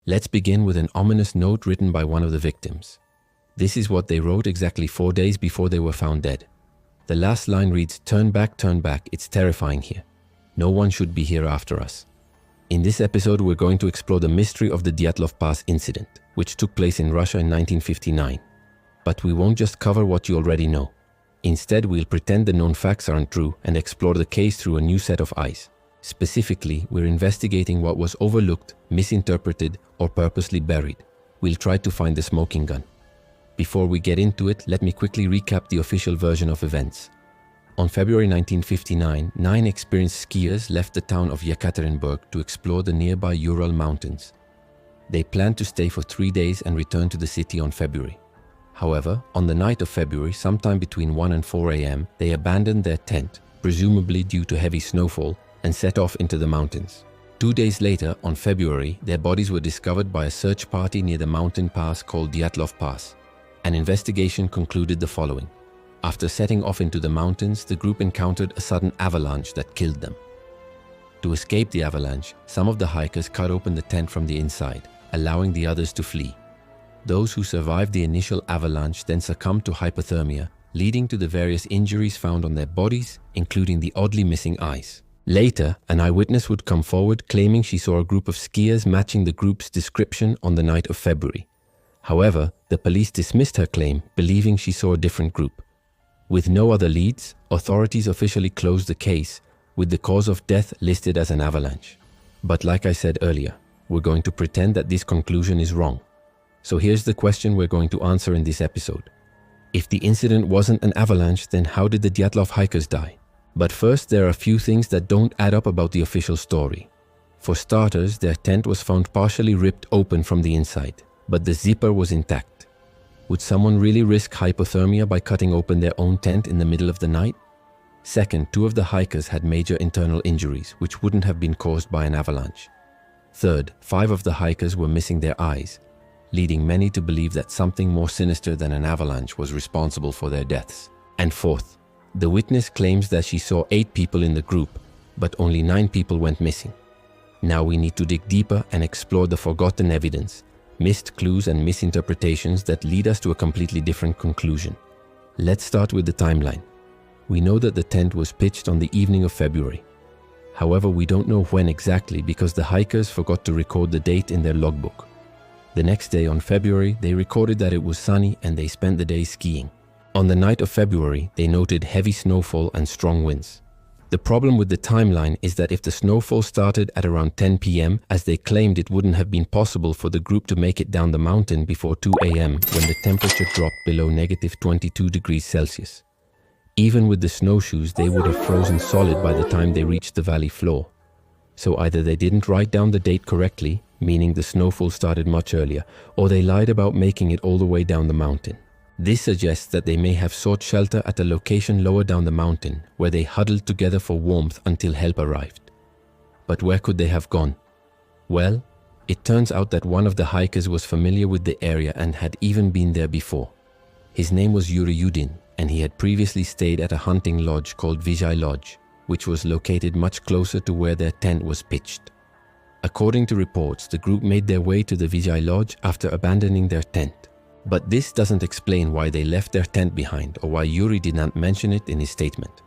Let's begin with an ominous note written by one of the victims. This is what they wrote exactly 4 days before they were found dead. The last line reads, turn back, it's terrifying here. No one should be here after us." In this episode, we're going to explore the mystery of the Dyatlov Pass incident, which took place in Russia in 1959. But we won't just cover what you already know. Instead, we'll pretend the known facts aren't true and explore the case through a new set of eyes. Specifically, we're investigating what was overlooked, misinterpreted, or purposely buried. We'll try to find the smoking gun. Before we get into it, let me quickly recap the official version of events. On February 1959, 9 experienced skiers left the town of Yekaterinburg to explore the nearby Ural Mountains. They planned to stay for 3 days and return to the city on February. However, on the night of February, sometime between 1 and 4 a.m., they abandoned their tent, presumably due to heavy snowfall, and set off into the mountains. 2 days later, on February, their bodies were discovered by a search party near the mountain pass called Dyatlov Pass. An investigation concluded the following. After setting off into the mountains, the group encountered a sudden avalanche that killed them. To escape the avalanche, some of the hikers cut open the tent from the inside, allowing the others to flee. Those who survived the initial avalanche then succumbed to hypothermia, leading to the various injuries found on their bodies, including the oddly missing eyes. Later, an eyewitness would come forward claiming she saw a group of skiers matching the group's description on the night of February. However, the police dismissed her claim, believing she saw a different group. With no other leads, authorities officially closed the case, with the cause of death listed as an avalanche. But like I said earlier, we're going to pretend that this conclusion is wrong. So here's the question we're going to answer in this episode. If the incident wasn't an avalanche, then how did the Dyatlov hikers die? But first, there are a few things that don't add up about the official story. For starters, their tent was found partially ripped open from the inside, but the zipper was intact. Would someone really risk hypothermia by cutting open their own tent in the middle of the night? Second, 2 of the hikers had major internal injuries, which wouldn't have been caused by an avalanche. Third, 5 of the hikers were missing their eyes, leading many to believe that something more sinister than an avalanche was responsible for their deaths. And fourth, the witness claims that she saw 8 people in the group, but only 9 people went missing. Now we need to dig deeper and explore the forgotten evidence, missed clues and misinterpretations that lead us to a completely different conclusion. Let's start with the timeline. We know that the tent was pitched on the evening of February. However, we don't know when exactly because the hikers forgot to record the date in their logbook. The next day on February, they recorded that it was sunny and they spent the day skiing. On the night of February, they noted heavy snowfall and strong winds. The problem with the timeline is that if the snowfall started at around 10 p.m., as they claimed, it wouldn't have been possible for the group to make it down the mountain before 2 a.m. when the temperature dropped below -22 degrees Celsius. Even with the snowshoes, they would have frozen solid by the time they reached the valley floor. So either they didn't write down the date correctly, meaning the snowfall started much earlier, or they lied about making it all the way down the mountain. This suggests that they may have sought shelter at a location lower down the mountain, where they huddled together for warmth until help arrived. But where could they have gone? Well, it turns out that one of the hikers was familiar with the area and had even been there before. His name was Yuri Yudin, and he had previously stayed at a hunting lodge called Vijay Lodge, which was located much closer to where their tent was pitched. According to reports, the group made their way to the Vijay Lodge after abandoning their tent. But this doesn't explain why they left their tent behind or why Yuri did not mention it in his statement.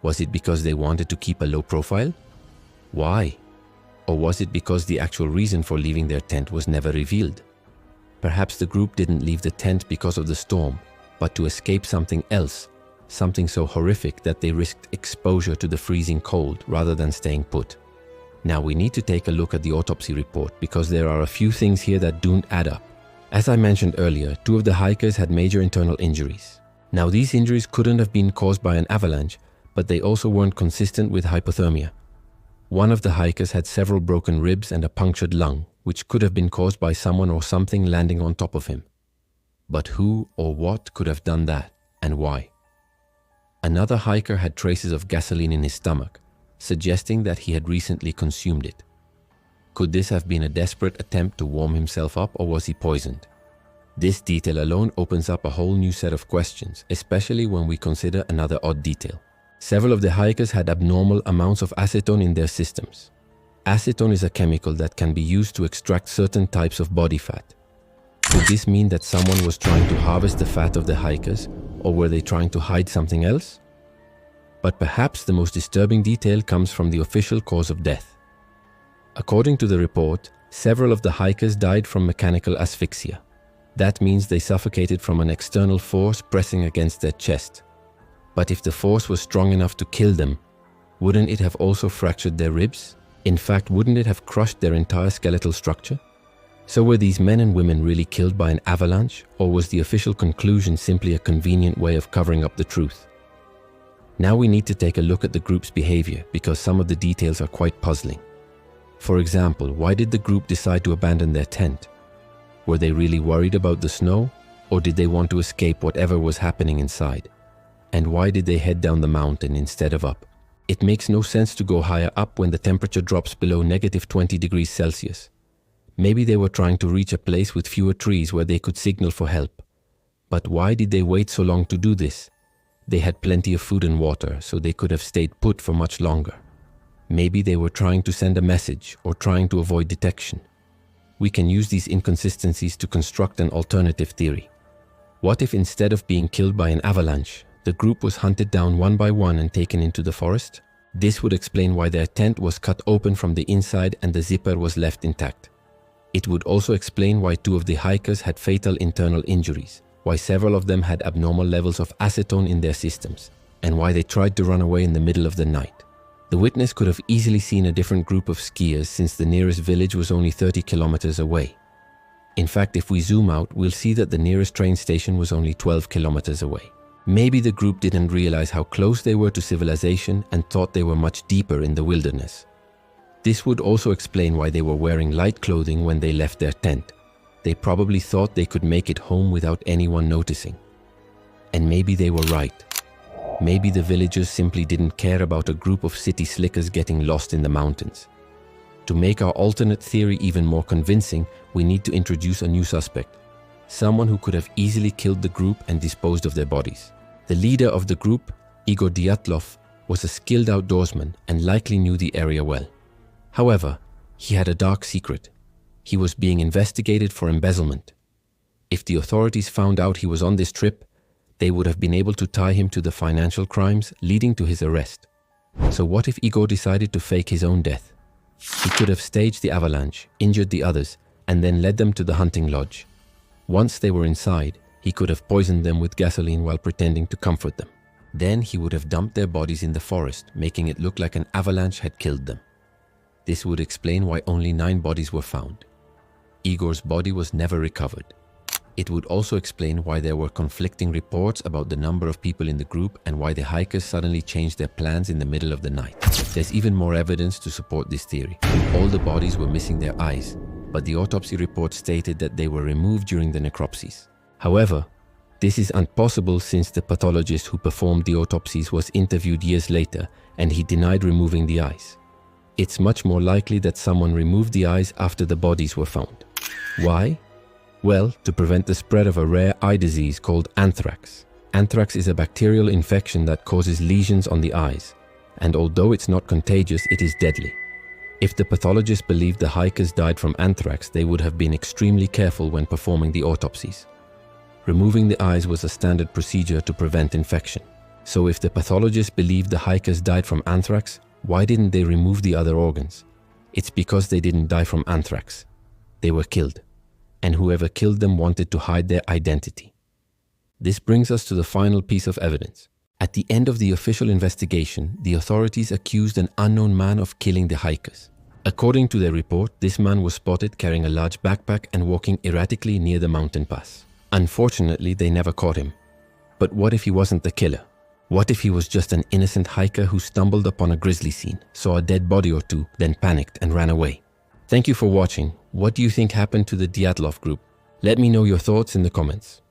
Was it because they wanted to keep a low profile? Why? Or was it because the actual reason for leaving their tent was never revealed? Perhaps the group didn't leave the tent because of the storm, but to escape something else, something so horrific that they risked exposure to the freezing cold rather than staying put. Now we need to take a look at the autopsy report because there are a few things here that don't add up. As I mentioned earlier, 2 of the hikers had major internal injuries. Now these injuries couldn't have been caused by an avalanche, but they also weren't consistent with hypothermia. One of the hikers had several broken ribs and a punctured lung, which could have been caused by someone or something landing on top of him. But who or what could have done that, and why? Another hiker had traces of gasoline in his stomach, suggesting that he had recently consumed it. Could this have been a desperate attempt to warm himself up, or was he poisoned? This detail alone opens up a whole new set of questions, especially when we consider another odd detail. Several of the hikers had abnormal amounts of acetone in their systems. Acetone is a chemical that can be used to extract certain types of body fat. Could this mean that someone was trying to harvest the fat of the hikers, or were they trying to hide something else? But perhaps the most disturbing detail comes from the official cause of death. According to the report, several of the hikers died from mechanical asphyxia. That means they suffocated from an external force pressing against their chest. But if the force was strong enough to kill them, wouldn't it have also fractured their ribs? In fact, wouldn't it have crushed their entire skeletal structure? So were these men and women really killed by an avalanche, or was the official conclusion simply a convenient way of covering up the truth? Now we need to take a look at the group's behavior because some of the details are quite puzzling. For example, why did the group decide to abandon their tent? Were they really worried about the snow, or did they want to escape whatever was happening inside? And why did they head down the mountain instead of up? It makes no sense to go higher up when the temperature drops below -20 degrees Celsius. Maybe they were trying to reach a place with fewer trees where they could signal for help. But why did they wait so long to do this? They had plenty of food and water, so they could have stayed put for much longer. Maybe they were trying to send a message or trying to avoid detection. We can use these inconsistencies to construct an alternative theory. What if instead of being killed by an avalanche, the group was hunted down one by one and taken into the forest? This would explain why their tent was cut open from the inside and the zipper was left intact. It would also explain why 2 of the hikers had fatal internal injuries, why several of them had abnormal levels of acetone in their systems, and why they tried to run away in the middle of the night. The witness could have easily seen a different group of skiers since the nearest village was only 30 kilometers away. In fact, if we zoom out, we'll see that the nearest train station was only 12 kilometers away. Maybe the group didn't realize how close they were to civilization and thought they were much deeper in the wilderness. This would also explain why they were wearing light clothing when they left their tent. They probably thought they could make it home without anyone noticing. And maybe they were right. Maybe the villagers simply didn't care about a group of city slickers getting lost in the mountains. To make our alternate theory even more convincing, we need to introduce a new suspect. Someone who could have easily killed the group and disposed of their bodies. The leader of the group, Igor Dyatlov, was a skilled outdoorsman and likely knew the area well. However, he had a dark secret. He was being investigated for embezzlement. If the authorities found out he was on this trip, they would have been able to tie him to the financial crimes leading to his arrest. So what if Igor decided to fake his own death? He could have staged the avalanche, injured the others, and then led them to the hunting lodge. Once they were inside, he could have poisoned them with gasoline while pretending to comfort them. Then he would have dumped their bodies in the forest, making it look like an avalanche had killed them. This would explain why only 9 bodies were found. Igor's body was never recovered. It would also explain why there were conflicting reports about the number of people in the group and why the hikers suddenly changed their plans in the middle of the night. There's even more evidence to support this theory. All the bodies were missing their eyes, but the autopsy report stated that they were removed during the necropsies. However, this is impossible since the pathologist who performed the autopsies was interviewed years later and he denied removing the eyes. It's much more likely that someone removed the eyes after the bodies were found. Why? Well, to prevent the spread of a rare eye disease called anthrax. Anthrax is a bacterial infection that causes lesions on the eyes, and although it's not contagious, it is deadly. If the pathologist believed the hikers died from anthrax, they would have been extremely careful when performing the autopsies. Removing the eyes was a standard procedure to prevent infection. So if the pathologist believed the hikers died from anthrax, why didn't they remove the other organs? It's because they didn't die from anthrax. They were killed. And whoever killed them wanted to hide their identity. This brings us to the final piece of evidence. At the end of the official investigation, the authorities accused an unknown man of killing the hikers. According to their report, this man was spotted carrying a large backpack and walking erratically near the mountain pass. Unfortunately, they never caught him. But what if he wasn't the killer? What if he was just an innocent hiker who stumbled upon a grisly scene, saw a dead body or two, then panicked and ran away? Thank you for watching. What do you think happened to the Dyatlov group? Let me know your thoughts in the comments.